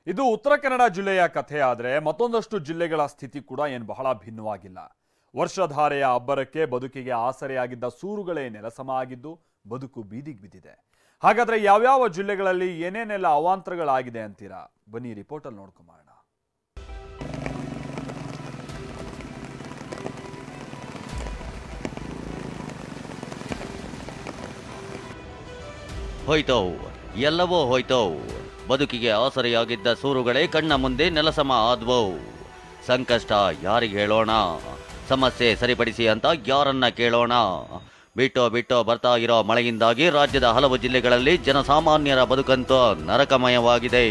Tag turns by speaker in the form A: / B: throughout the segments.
A: ಇದು ಉತ್ತರ ಕನ್ನಡ ಜಿಲ್ಲೆಯ ಕಥೆ ಆದರೆ ಮತ್ತೊಂದಷ್ಟು ಜಿಲ್ಲೆಗಳ ಸ್ಥಿತಿ ಕೂಡ ಏನು ಬಹಳ ಭಿನ್ನವಾಗಿಲ್ಲ. ವರ್ಷಧಾರೆಯ ಅಬ್ಬರಕ್ಕೆ ಬದುಕಿಗೆ ಆಸರೆಯಾಗಿದ್ದ ಸೂರುಗಳೇ ನೆಲಸಮ ಆಗಿದ್ದು ಬದುಕು ಬೀದಿಗೆ ಬಿದ್ದಿದೆ. ಹಾಗಾದ್ರೆ ಯಾವ್ಯಾವ ಜಿಲ್ಲೆಗಳಲ್ಲಿ ಏನೇನೆಲ್ಲ ಅವಾಂತರಗಳಾಗಿದೆ ಅಂತೀರಾ? ಬನ್ನಿ ರಿಪೋರ್ಟ್ ಅಲ್ಲಿ ನೋಡ್ಕೊಂಬೋಣ.
B: ಹೋಯ್ತವು, ಎಲ್ಲವೂ ಹೋಯ್ತವು. ಬದುಕಿಗೆ ಆಸರೆಯಾಗಿದ್ದ ಸೂರುಗಳೇ ಕಣ್ಣ ಮುಂದೆ ನೆಲಸಮ ಆದ್ವವು. ಸಂಕಷ್ಟ ಯಾರಿಗೆ ಹೇಳೋಣ, ಸಮಸ್ಯೆ ಸರಿಪಡಿಸಿ ಅಂತ ಯಾರನ್ನ ಕೇಳೋಣ? ಬಿಟ್ಟು ಬರ್ತಾ ಇರೋ ಮಳೆಯಿಂದಾಗಿ ರಾಜ್ಯದ ಹಲವು ಜಿಲ್ಲೆಗಳಲ್ಲಿ ಜನಸಾಮಾನ್ಯರ ಬದುಕಂತೂ ನರಕಮಯವಾಗಿದೆ.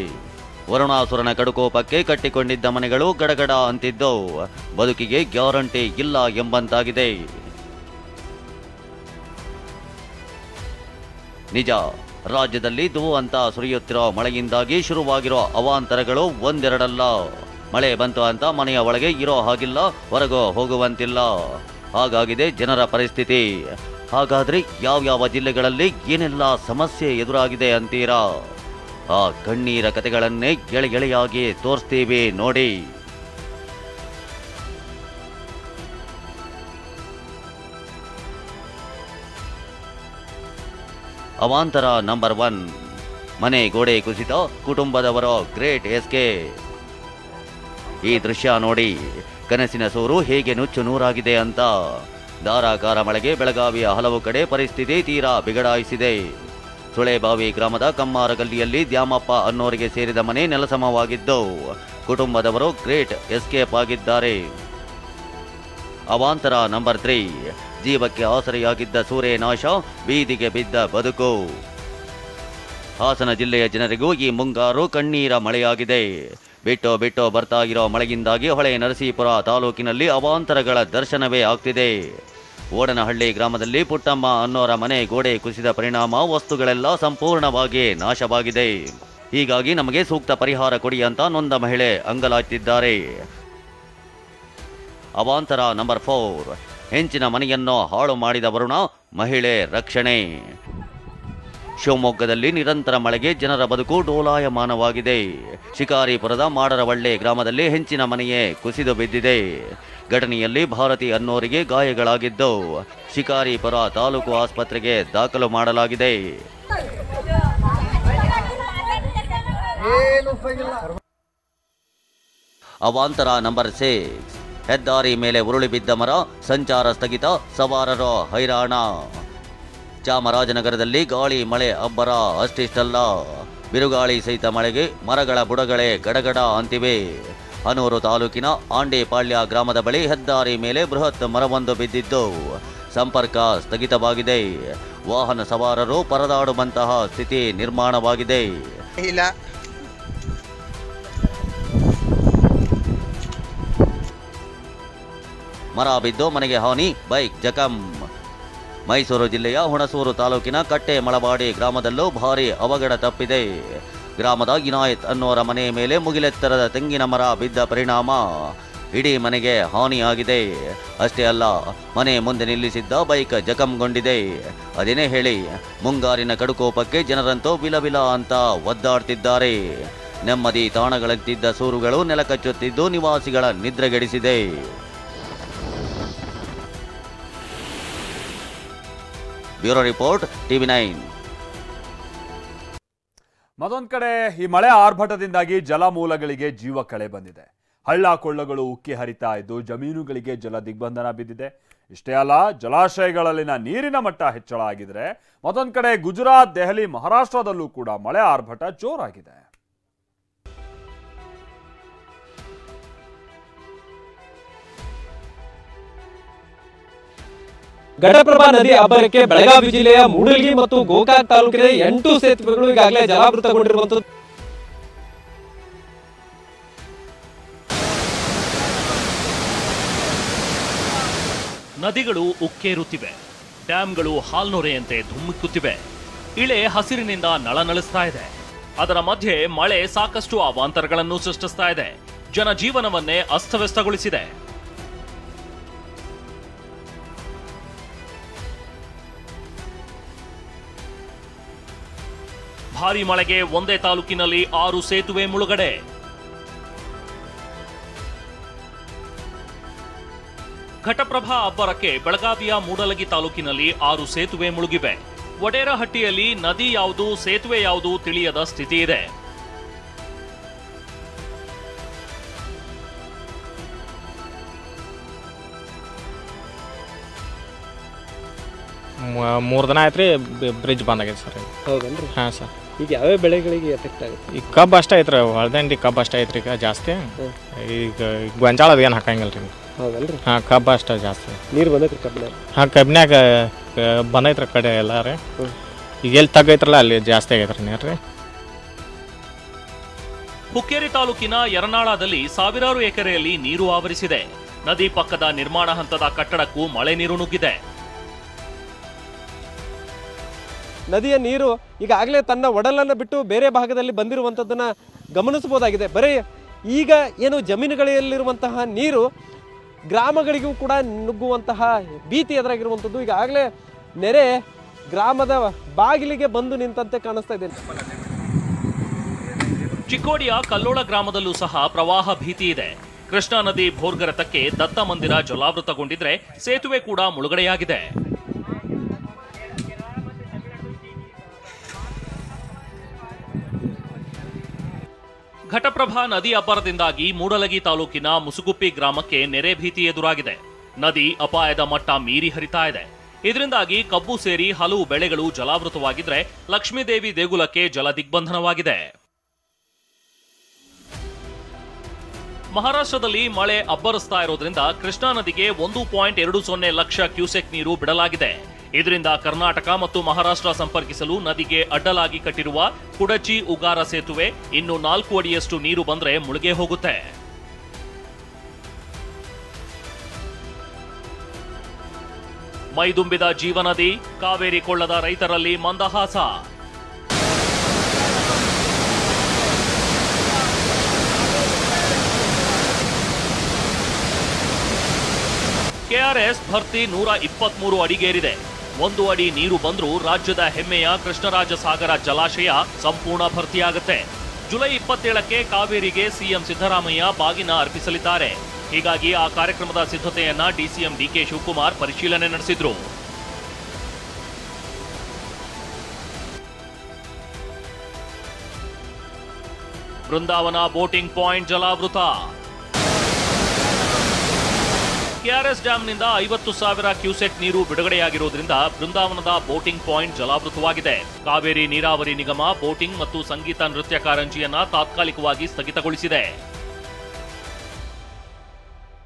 B: ವರುಣಾಸುರನ ಕಡುಕೋಪಕ್ಕೆ ಕಟ್ಟಿಕೊಂಡಿದ್ದ ಮನೆಗಳು ಗಡಗಡ ಅಂತಿದ್ದು ಬದುಕಿಗೆ ಗ್ಯಾರಂಟಿ ಇಲ್ಲ ಎಂಬಂತಾಗಿದೆ. ನಿಜ, ರಾಜ್ಯದಲ್ಲಿ ಅಂತ ಸುರಿಯುತ್ತಿರೋ ಮಳೆಯಿಂದಾಗಿ ಶುರುವಾಗಿರೋ ಅವಾಂತರಗಳು ಒಂದೆರಡಲ್ಲ. ಮಳೆ ಬಂತು ಅಂತ ಮನೆಯ ಒಳಗೆ ಇರೋ ಹಾಗಿಲ್ಲ, ಹೊರಗೋ ಹೋಗುವಂತಿಲ್ಲ. ಹಾಗಾಗಿದೆ ಜನರ ಪರಿಸ್ಥಿತಿ. ಹಾಗಾದ್ರೆ ಯಾವ್ಯಾವ ಜಿಲ್ಲೆಗಳಲ್ಲಿ ಏನೆಲ್ಲ ಸಮಸ್ಯೆ ಎದುರಾಗಿದೆ ಅಂತೀರಾ? ಆ ಕಣ್ಣೀರ ಕಥೆಗಳನ್ನೇ ಎಳೆಯಾಗಿ ತೋರಿಸ್ತೀವಿ ನೋಡಿ. ಅವಾಂತರ ನಂಬರ್ 1, ಮನೆ ಗೋಡೆ ಕುಸಿತ, ಕುಟುಂಬದವರ ಗ್ರೇಟ್ ಎಸ್ಕೇಪ್. ಈ ದೃಶ್ಯ ನೋಡಿ, ಕನಸಿನ ಸೂರು ಹೇಗೆ ನುಚ್ಚು ನೂರಾಗಿದೆ ಅಂತ. ಧಾರಾಕಾರ ಮಳೆಗೆ ಬೆಳಗಾವಿಯ ಹಲವು ಕಡೆ ಪರಿಸ್ಥಿತಿ ತೀರಾ ಬಿಗಡಾಯಿಸಿದೆ. ಸುಳೆಬಾವಿ ಗ್ರಾಮದ ಕಮ್ಮಾರಗಲ್ಲಿಯಲ್ಲಿ ದ್ಯಾಮಪ್ಪ ಅನ್ನೋರಿಗೆ ಸೇರಿದ ಮನೆ ನೆಲಸಮವಾಗಿದ್ದು ಕುಟುಂಬದವರು ಗ್ರೇಟ್ ಎಸ್ಕೇಪ್ ಆಗಿದ್ದಾರೆ. ಅವಾಂತರ ನಂಬರ್ 3, ಜೀವಕ್ಕೆ ಆಸರೆಯಾಗಿದ್ದ ಸೂರೆ ನಾಶ, ಬೀದಿಗೆ ಬಿದ್ದ ಬದುಕು. ಹಾಸನ ಜಿಲ್ಲೆಯ ಜನರಿಗೂ ಈ ಮುಂಗಾರು ಕಣ್ಣೀರ ಮಳೆಯಾಗಿದೆ. ಬಿಟ್ಟು ಬರ್ತಾ ಇರೋ ಮಳೆಯಿಂದಾಗಿ ಹೊಳೆ ನರಸೀಪುರ ತಾಲೂಕಿನಲ್ಲಿ ಅವಾಂತರಗಳ ದರ್ಶನವೇ ಆಗ್ತಿದೆ. ಓಡನಹಳ್ಳಿ ಗ್ರಾಮದಲ್ಲಿ ಪುಟ್ಟಮ್ಮ ಅನ್ನೋರ ಮನೆ ಗೋಡೆ ಕುಸಿದ ಪರಿಣಾಮ ವಸ್ತುಗಳೆಲ್ಲ ಸಂಪೂರ್ಣವಾಗಿ ನಾಶವಾಗಿದೆ. ಹೀಗಾಗಿ ನಮಗೆ ಸೂಕ್ತ ಪರಿಹಾರ ಕೊಡಿ ಅಂತ ನೊಂದ ಮಹಿಳೆ ಅಂಗಲಾಯ್ತಿದ್ದಾರೆ. ಅವಾಂತರ ನಂಬರ್ 4, ಹೆಂಚಿನ ಮನೆಯನ್ನು ಹಾಳು ಮಾಡಿದ ವರುಣ, ಮಹಿಳೆ ರಕ್ಷಣೆ. ಶಿವಮೊಗ್ಗದಲ್ಲಿ ನಿರಂತರ ಮಳೆಗೆ ಜನರ ಬದುಕು ಡೋಲಾಯಮಾನವಾಗಿದೆ. ಶಿಕಾರಿಪುರದ ಮಾಡರವಳ್ಳೆ ಗ್ರಾಮದಲ್ಲಿ ಹೆಂಚಿನ ಮನೆಯೇ ಕುಸಿದು ಬಿದ್ದಿದೆ. ಘಟನೆಯಲ್ಲಿ ಭಾರತಿ ಅನ್ನೋರಿಗೆ ಗಾಯಗಳಾಗಿದ್ದು ಶಿಕಾರಿಪುರ ತಾಲೂಕು ಆಸ್ಪತ್ರೆಗೆ ದಾಖಲು ಮಾಡಲಾಗಿದೆ. ಅವಾಂತರ ನಂಬರ್ 6, ಹೆದ್ದಾರಿ ಮೇಲೆ ಉರುಳಿ ಬಿದ್ದ ಮರ, ಸಂಚಾರ ಸ್ಥಗಿತ, ಸವಾರರು ಹೈರಾಣ. ಚಾಮರಾಜನಗರದಲ್ಲಿ ಗಾಳಿ ಮಳೆ ಅಬ್ಬರ ಅಷ್ಟಿಷ್ಟಲ್ಲ, ಬಿರುಗಾಳಿ ಸಹಿತ ಮಳೆಗೆ ಮರಗಳ ಬುಡಗಳೇ ಗಡಗಡ ಅಂತಿವೆ. ಹನೂರು ತಾಲೂಕಿನ ಆಂಡೇಪಾಳ್ಯ ಗ್ರಾಮದ ಬಳಿ ಹೆದ್ದಾರಿ ಮೇಲೆ ಬೃಹತ್ ಮರವೊಂದು ಬಿದ್ದಿದ್ದು ಸಂಪರ್ಕ ಸ್ಥಗಿತವಾಗಿದೆ. ವಾಹನ ಸವಾರರು ಪರದಾಡುವಂತಹ ಸ್ಥಿತಿ ನಿರ್ಮಾಣವಾಗಿದೆ. ಮರ ಬಿದ್ದು ಮನೆಗೆ ಹಾನಿ, ಬೈಕ್ ಜಖಂ. ಮೈಸೂರು ಜಿಲ್ಲೆಯ ಹುಣಸೂರು ತಾಲೂಕಿನ ಕಟ್ಟೆ ಮಳವಾಡಿ ಗ್ರಾಮದಲ್ಲೂ ಭಾರೀ ಅವಘಡ ತಪ್ಪಿದೆ. ಗ್ರಾಮದ ಇನಾಯತ್ ಅನ್ನೋರ ಮನೆ ಮೇಲೆ ಮುಗಿಲೆತ್ತರದ ತೆಂಗಿನ ಮರ ಬಿದ್ದ ಪರಿಣಾಮ ಇಡೀ ಮನೆಗೆ ಹಾನಿಯಾಗಿದೆ. ಅಷ್ಟೇ ಅಲ್ಲ, ಮನೆ ಮುಂದೆ ನಿಲ್ಲಿಸಿದ್ದ ಬೈಕ್ ಜಖಂಗೊಂಡಿದೆ. ಅದೇನೇ ಹೇಳಿ, ಮುಂಗಾರಿನ ಕಡುಕೋಪಕ್ಕೆ ಜನರಂತೂ ವಿಲವಿಲ ಅಂತ ಒದ್ದಾಡ್ತಿದ್ದಾರೆ. ನೆಮ್ಮದಿ ತಾಣಗಳಂತಿದ್ದ ಸೂರುಗಳು ನೆಲಕಚ್ಚುತ್ತಿದ್ದು ನಿವಾಸಿಗಳ ನಿದ್ರೆಗೆಡಿಸಿದೆ. Bureau report, TV9.
A: ಮತ್ತೊಂದು ಕಡೆ ಈ ಮಳೆ ಆರ್ಭಟದಿಂದಾಗಿ ಜಲಮೂಲಗಳಿಗೆ ಜೀವ ಕಳೆ ಬಂದಿದೆ. ಹಳ್ಳ ಕೊಳ್ಳಗಳು ಉಕ್ಕಿ ಹರಿತಾ ಇದ್ದು ಜಮೀನುಗಳಿಗೆ ಜಲ ದಿಗ್ಬಂಧನ ಬಿದ್ದಿದೆ. ಇಷ್ಟೇ ಅಲ್ಲ, ಜಲಾಶಯಗಳಲ್ಲಿನ ನೀರಿನ ಮಟ್ಟ ಹೆಚ್ಚಳ ಆಗಿದ್ರೆ ಮತ್ತೊಂದು ಕಡೆ ಗುಜರಾತ್, ದೆಹಲಿ, ಮಹಾರಾಷ್ಟ್ರದಲ್ಲೂ ಕೂಡ ಮಳೆ ಆರ್ಭಟ ಜೋರಾಗಿದೆ.
C: ಘಟಪ್ರಭಾ ನದಿ ಅಬ್ಬರಕ್ಕೆ ಬೆಳಗಾವಿ ಜಿಲ್ಲೆಯ ಮೂಡಲಗಿ ಮತ್ತು ಗೋಕಾಕ್ ತಾಲೂಕಿನ 8 ಸೇತುವೆಗಳು ಈಗಾಗಲೇ ಜಲಾವೃತಗೊಂಡಿರುವಂತದ್ದು.
D: ನದಿಗಳು ಉಕ್ಕೇರುತ್ತಿವೆ, ಡ್ಯಾಂಗಳು ಹಾಲ್ನೊರೆಯಂತೆ ಧುಮ್ಮಿಕ್ಕುತ್ತಿವೆ. ಇಳೆ ಹಸಿರಿನಿಂದ ನಳನಳಿಸ್ತಾ ಇದೆ. ಅದರ ಮಧ್ಯೆ ಮಳೆ ಸಾಕಷ್ಟು ಅವಾಂತರಗಳನ್ನು ಸೃಷ್ಟಿಸ್ತಾ ಇದೆ. ಜನಜೀವನವನ್ನೇ ಅಸ್ತವ್ಯಸ್ತಗೊಳಿಸಿದೆ. ಭಾರೀ ಮಳೆಗೆ ಒಂದೇ ತಾಲೂಕಿನಲ್ಲಿ 6 ಸೇತುವೆ ಮುಳುಗಡೆ. ಘಟಪ್ರಭಾ ಅಬ್ಬರಕ್ಕೆ ಬೆಳಗಾವಿಯ ಮೂಡಲಗಿ ತಾಲೂಕಿನಲ್ಲಿ 6 ಸೇತುವೆ ಮುಳುಗಿವೆ. ವಡೇರಹಟ್ಟಿಯಲ್ಲಿ ನದಿ ಯಾವುದು ಸೇತುವೆ ಯಾವುದು ತಿಳಿಯದ ಸ್ಥಿತಿ ಇದೆ.
E: ಮೂರು ದಿನ ಆಯ್ತು ರೀ ಬ್ರಿಡ್ಜ್ ಬಂದ್ ಆಗೈತೆ ಸರ್.
C: ಹೌದನ್ರಿ?
E: ಹಾಂ ಸರ್.
C: ಈಗ ಯಾವ್ಯಾವ ಬೆಳೆಗಳಿಗೆ ಎಫೆಕ್ಟ್ ಆಗುತ್ತೆ?
E: ಈಗ ಕಬ್ಬು ಅಷ್ಟೇ ಐತ್ರಿ, ಹೊಳ್ದಂಡಿ ಕಬ್ಬು ಅಷ್ಟೇ ಐತ್ರಿ ಈಗ ಜಾಸ್ತಿ. ಈಗ ಗೊಂಜಾಳ ಅದು ಏನು ಹಾಕಂಗಿಲ್ಲ ರೀ.
C: ಹೌದಲ್ರಿ?
E: ಹಾಂ, ಕಬ್ಬು ಅಷ್ಟೇ ಜಾಸ್ತಿ.
C: ನೀರು ಬಂದೈತ್ರಿ ಕಬ್ಬಿನಾಗ?
E: ಹಾಂ, ಕಬ್ಬಿನಾಗ ಬಂದೈತ್ರಿ ಕಡೆ ಎಲ್ಲ ರೀ. ಈಗ ಎಲ್ಲಿ ತಗೈತ್ರಲ್ಲ ಅಲ್ಲಿ ಜಾಸ್ತಿ ಆಗೈತ್ರಿ ನೀರು ರೀ.
D: ಹುಕ್ಕೇರಿ ತಾಲೂಕಿನ ಯರನಾಳದಲ್ಲಿ ಸಾವಿರಾರು ಎಕರೆಯಲ್ಲಿ ನೀರು ಆವರಿಸಿದೆ. ನದಿ ಪಕ್ಕದ ನಿರ್ಮಾಣ ಹಂತದ ಕಟ್ಟಡಕ್ಕೂ ಮಳೆ ನೀರು ನುಗ್ಗಿದೆ.
C: ನದಿಯ ನೀರು ಈಗಾಗಲೇ ತನ್ನ ಒಡಲನ್ನು ಬಿಟ್ಟು ಬೇರೆ ಭಾಗದಲ್ಲಿ ಬಂದಿರುವಂಥದ್ದನ್ನು ಗಮನಿಸಬಹುದಾಗಿದೆ. ಬರೀ ಈಗ ಏನು ಜಮೀನುಗಳಲ್ಲಿರುವಂತಹ ನೀರು ಗ್ರಾಮಗಳಿಗೂ ಕೂಡ ನುಗ್ಗುವಂತಹ ಭೀತಿ ಎದುರಾಗಿರುವಂಥದ್ದು. ಈಗಾಗಲೇ ನೆರೆ ಗ್ರಾಮದ ಬಾಗಿಲಿಗೆ ಬಂದು ನಿಂತಂತೆ ಕಾಣಿಸ್ತಾ ಇದೆ.
D: ಚಿಕ್ಕೋಡಿಯ ಕಲ್ಲೋಳ ಗ್ರಾಮದಲ್ಲೂ ಸಹ ಪ್ರವಾಹ ಭೀತಿ ಇದೆ. ಕೃಷ್ಣಾ ನದಿ ಭೋರ್ಗರೆತಕ್ಕೆ ದತ್ತ ಮಂದಿರ ಜಲಾವೃತಗೊಂಡಿದ್ರೆ ಸೇತುವೆ ಕೂಡ ಮುಳುಗಡೆಯಾಗಿದೆ. ಘಟಪ್ರಭಾ ನದಿ ಅಬ್ಬರದಿಂದಾಗಿ ಮೂಡಲಗಿ ತಾಲೂಕಿನ ಮುಸುಗುಪ್ಪಿ ಗ್ರಾಮಕ್ಕೆ ನೆರೆ ಭೀತಿ ಎದುರಾಗಿದೆ. ನದಿ ಅಪಾಯದ ಮಟ್ಟ ಮೀರಿ ಹರಿತಾ ಇದೆ. ಇದರಿಂದಾಗಿ ಕಬ್ಬು ಸೇರಿ ಹಲವು ಬೆಳೆಗಳು ಜಲಾವೃತವಾಗಿದ್ರೆ ಲಕ್ಷ್ಮೀದೇವಿ ದೇಗುಲಕ್ಕೆ ಜಲ ದಿಗ್ಬಂಧನವಾಗಿದೆ. ಮಹಾರಾಷ್ಟ್ರದಲ್ಲಿ ಮಳೆ ಅಬ್ಬರಿಸ್ತಾ ಇರೋದ್ರಿಂದ ಕೃಷ್ಣಾ ನದಿಗೆ 1.20 ಲಕ್ಷ ಕ್ಯೂಸೆಕ್ ನೀರು ಬಿಡಲಾಗಿದೆ. ಇದರಿಂದ ಕರ್ನಾಟಕ ಮತ್ತು ಮಹಾರಾಷ್ಟ್ರ ಸಂಪರ್ಕಿಸಲು ನದಿಗೆ ಅಡ್ಡಲಾಗಿ ಕಟ್ಟಿರುವ ಕುಡಚಿ ಉಗಾರ ಸೇತುವೆ ಇನ್ನು 4 ಅಡಿಯಷ್ಟು ನೀರು ಬಂದ್ರೆ ಮುಳುಗೆ ಹೋಗುತ್ತೆ. ಮೈದುಂಬಿದ ಜೀವನದಿ, ಕಾವೇರಿ ಕೊಳ್ಳದ ರೈತರಲ್ಲಿ ಮಂದಹಾಸ. ಕೆಆರ್ಎಸ್ ಭರ್ತಿ 123 ಅಡಿಗೇರಿದೆ. 1 ಅಡಿ ನೀರು ಬಂದ್ರೂ ರಾಜ್ಯದ ಹೆಮ್ಮೆಯ ಕೃಷ್ಣರಾಜ ಸಾಗರ ಜಲಾಶಯ ಸಂಪೂರ್ಣ ಭರ್ತಿಯಾಗುತ್ತೆ. ಜುಲೈ 27ಕ್ಕೆ ಕಾವೇರಿಗೆ ಸಿಎಂ ಸಿದ್ದರಾಮಯ್ಯ ಬಾಗಿನ ಅರ್ಪಿಸಲಿದ್ದಾರೆ. ಹೀಗಾಗಿ ಆ ಕಾರ್ಯಕ್ರಮದ ಸಿದ್ಧತೆಯನ್ನ ಡಿಸಿಎಂ ಡಿಕೆ ಶಿವಕುಮಾರ್ ಪರಿಶೀಲನೆ ನಡೆಸಿದ್ರು. ಬೃಂದಾವನ ಬೋಟಿಂಗ್ ಪಾಯಿಂಟ್ ಜಲಾವೃತ. ಕೆಆರ್ಎಸ್ ಡ್ಯಾಂನಿಂದ 50,000 ಕ್ಯೂಸೆಕ್ ನೀರು ಬಿಡುಗಡೆಯಾಗಿರುವುದರಿಂದ ಬೃಂದಾವನದ ಬೋಟಿಂಗ್ ಪಾಯಿಂಟ್ ಜಲಾವೃತವಾಗಿದೆ. ಕಾವೇರಿ ನೀರಾವರಿ ನಿಗಮ ಬೋಟಿಂಗ್ ಮತ್ತು ಸಂಗೀತ ನೃತ್ಯ ಕಾರಂಜಿಯನ್ನ ತಾತ್ಕಾಲಿಕವಾಗಿ ಸ್ಥಗಿತಗೊಳಿಸಿದೆ.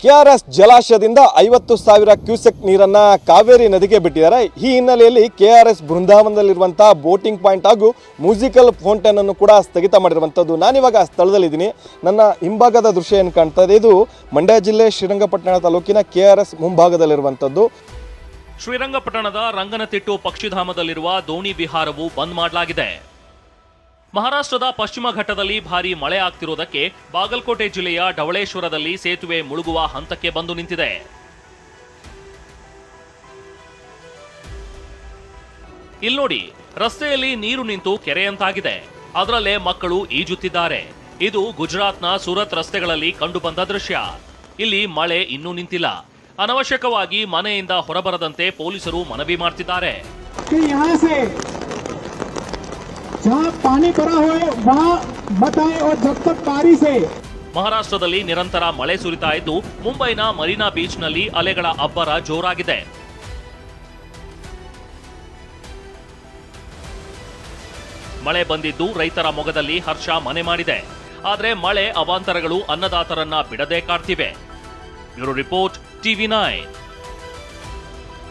F: ಕೆಆರ್ಎಸ್ ಜಲಾಶಯದಿಂದ 50,000 ಕ್ಯೂಸೆಕ್ ನೀರನ್ನ ಕಾವೇರಿ ನದಿಗೆ ಬಿಟ್ಟಿದ್ದಾರೆ. ಈ ಹಿನ್ನೆಲೆಯಲ್ಲಿ ಕೆಆರ್ಎಸ್ ಬೃಂದಾವನದಲ್ಲಿರುವಂತಹ ಬೋಟಿಂಗ್ ಪಾಯಿಂಟ್ ಹಾಗೂ ಮ್ಯೂಸಿಕಲ್ ಫೌಂಟೇನ್ ಅನ್ನು ಕೂಡ ಸ್ಥಗಿತ ಮಾಡಿರುವಂಥದ್ದು. ನಾನಿವಾಗ ಸ್ಥಳದಲ್ಲಿದ್ದೀನಿ. ನನ್ನ ಹಿಂಭಾಗದ ದೃಶ್ಯ ಏನು ಕಾಣ್ತಾ ಇದೆ, ಇದು ಮಂಡ್ಯ ಜಿಲ್ಲೆ ಶ್ರೀರಂಗಪಟ್ಟಣ ತಾಲೂಕಿನ ಕೆಆರ್ಎಸ್ ಮುಂಭಾಗದಲ್ಲಿರುವಂಥದ್ದು.
D: ಶ್ರೀರಂಗಪಟ್ಟಣದ ರಂಗನತಿಟ್ಟು ಪಕ್ಷಿಧಾಮದಲ್ಲಿರುವ ದೋಣಿ ವಿಹಾರವು ಬಂದ್ ಮಾಡಲಾಗಿದೆ. ಮಹಾರಾಷ್ಟ್ರದ ಪಶ್ಚಿಮ ಘಟ್ಟದಲ್ಲಿ ಭಾರೀ ಮಳೆ ಆಗ್ತಿರೋದಕ್ಕೆ ಬಾಗಲಕೋಟೆ ಜಿಲ್ಲೆಯ ಢವಳೇಶ್ವರದಲ್ಲಿ ಸೇತುವೆ ಮುಳುಗುವ ಹಂತಕ್ಕೆ ಬಂದು ನಿಂತಿದೆ. ಇಲ್ಲಿ ನೋಡಿ, ರಸ್ತೆಯಲ್ಲಿ ನೀರು ನಿಂತು ಕೆರೆಯಂತಾಗಿದೆ. ಅದರಲ್ಲೇ ಮಕ್ಕಳು ಈಜುತ್ತಿದ್ದಾರೆ. ಇದು ಗುಜರಾತ್ನ ಸೂರತ್ ರಸ್ತೆಗಳಲ್ಲಿ ಕಂಡುಬಂದ ದೃಶ್ಯ. ಇಲ್ಲಿ ಮಳೆ ಇನ್ನೂ ನಿಂತಿಲ್ಲ. ಅನವಶ್ಯಕವಾಗಿ ಮನೆಯಿಂದ ಹೊರಬರದಂತೆ ಪೊಲೀಸರು ಮನವಿ ಮಾಡ್ತಿದ್ದಾರೆ. ಮಹಾರಾಷ್ಟ್ರದಲ್ಲಿ ನಿರಂತರ ಮಳೆ ಸುರಿತಾ ಇದ್ದು ಮುಂಬೈನ ಮರೀನಾ ಬೀಚ್ನಲ್ಲಿ ಅಲೆಗಳ ಅಬ್ಬರ ಜೋರಾಗಿದೆ. ಮಳೆ ಬಂದಿದ್ದು ರೈತರ ಮೊಗದಲ್ಲಿ ಹರ್ಷ ಮನೆ ಮಾಡಿದೆ. ಆದರೆ ಮಳೆ ಅವಾಂತರಗಳು ಅನ್ನದಾತರನ್ನ ಬಿಡದೆ ಕಾಡ್ತಿವೆ. Bureau report, TV9.